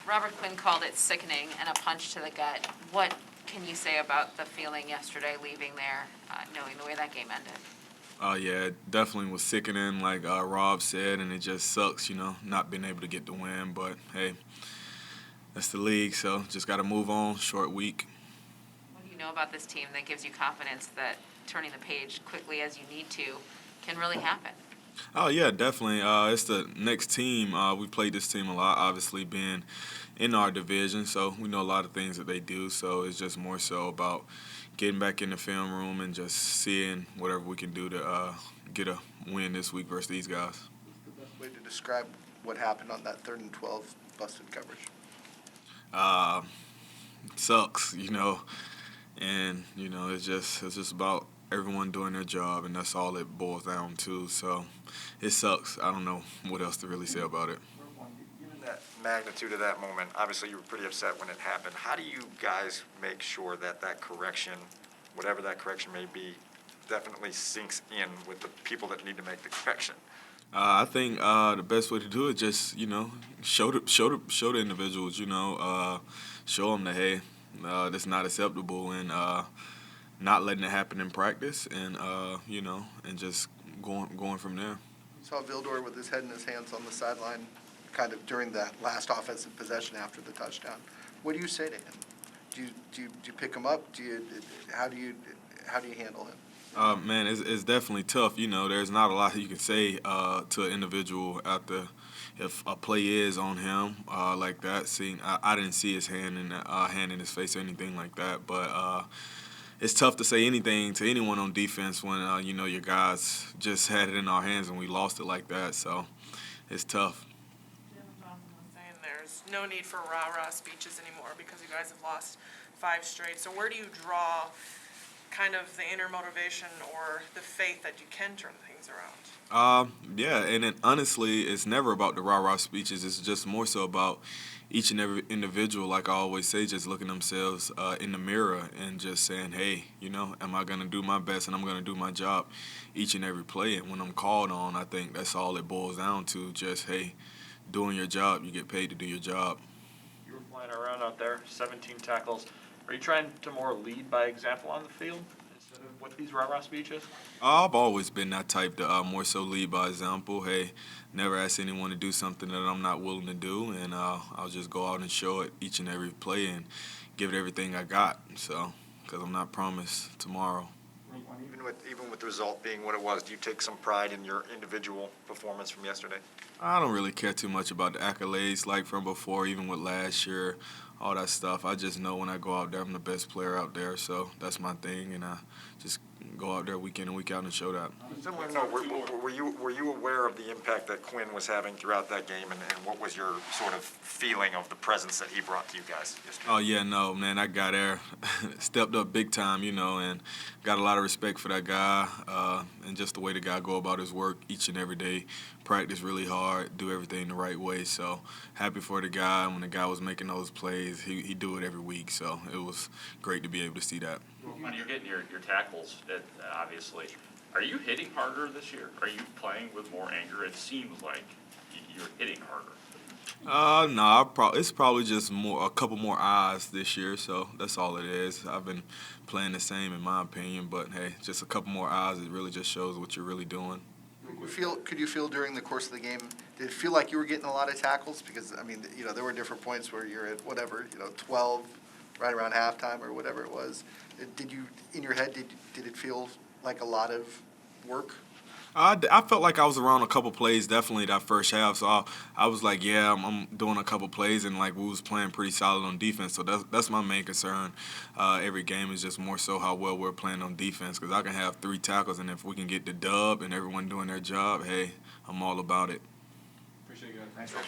Robert Quinn called it sickening and a punch to the gut. What can you say about the feeling yesterday leaving there, knowing the way that game ended? Yeah, it definitely was sickening, like Rob said, and it just sucks, not being able to get the win. But, hey, that's the league, so just got to move on, short week. What do you know about this team that gives you confidence that turning the page quickly as you need to can really happen? Oh, yeah, definitely. It's the next team. We played this team a lot, obviously, being in our division, so we know a lot of things that they do. So it's just more so about getting back in the film room and just seeing whatever we can do to get a win this week versus these guys. What's the best way to describe what happened on that 3rd and 12 busted coverage? Sucks, and, it's just about everyone doing their job, and that's all it boils down to. So it sucks. I don't know what else to really say about it. Given that magnitude of that moment, obviously you were pretty upset when it happened. How do you guys make sure that correction, whatever that correction may be, definitely sinks in with the people that need to make the correction? I think the best way to do it just show the individuals show them that hey, that's not acceptable, and not letting it happen in practice, and and just going from there. Saw Vildor with his head in his hands on the sideline, kind of during that last offensive possession after the touchdown. What do you say to him? Do you pick him up? How do you handle him? Man, it's definitely tough. There's not a lot you can say to an individual after if a play is on him like that. I didn't see his hand in his face or anything like that, but it's tough to say anything to anyone on defense when your guys just had it in our hands and we lost it like that. So it's tough. Jim Johnson was saying there's no need for rah-rah speeches anymore because you guys have lost 5 straight. So where do you draw kind of the inner motivation or the faith that you can turn things around? Yeah, and honestly, it's never about the rah-rah speeches. It's just more so about each and every individual, like I always say, just looking themselves in the mirror and just saying, hey, am I going to do my best, and I'm going to do my job each and every play. And when I'm called on, I think that's all it boils down to, just, hey, doing your job. You get paid to do your job. You were flying around out there, 17 tackles. Are you trying to more lead by example on the field instead of with these rah-rah speeches? I've always been that type to more so lead by example. Hey, never ask anyone to do something that I'm not willing to do, and I'll just go out and show it each and every play and give it everything I got. So, because I'm not promised tomorrow. Even with the result being what it was, do you take some pride in your individual performance from yesterday? I don't really care too much about the accolades like from before, even with last year, all that stuff. I just know when I go out there, I'm the best player out there, so that's my thing, and I just go out there week in and week out and show that. Similar note, were you aware of the impact that Quinn was having throughout that game, and what was your sort of feeling of the presence that he brought to you guys yesterday? Oh, yeah, no, man, that guy there stepped up big time, and got a lot of respect for that guy, and just the way the guy go about his work each and every day, practice really hard, do everything the right way. So happy for the guy. When the guy was making those plays, he do it every week, so it was great to be able to see that. When you're getting your tackles, obviously, are you hitting harder this year? Are you playing with more anger? It seems like you're hitting harder. No, it's probably just a couple more eyes this year, so that's all it is. I've been playing the same in my opinion, but hey, just a couple more eyes. It really just shows what you're really doing. Could you feel during the course of the game, did it feel like you were getting a lot of tackles? Because, there were different points where you're at 12, right around halftime or whatever it was. Did you, in your head, did it feel like a lot of work? I felt like I was around a couple plays definitely that first half, so I was like, yeah, I'm doing a couple plays, and like we was playing pretty solid on defense, so that's my main concern. Every game is just more so how well we're playing on defense, because I can have 3 tackles, and if we can get the dub and everyone doing their job, hey, I'm all about it. Appreciate you guys. Thanks for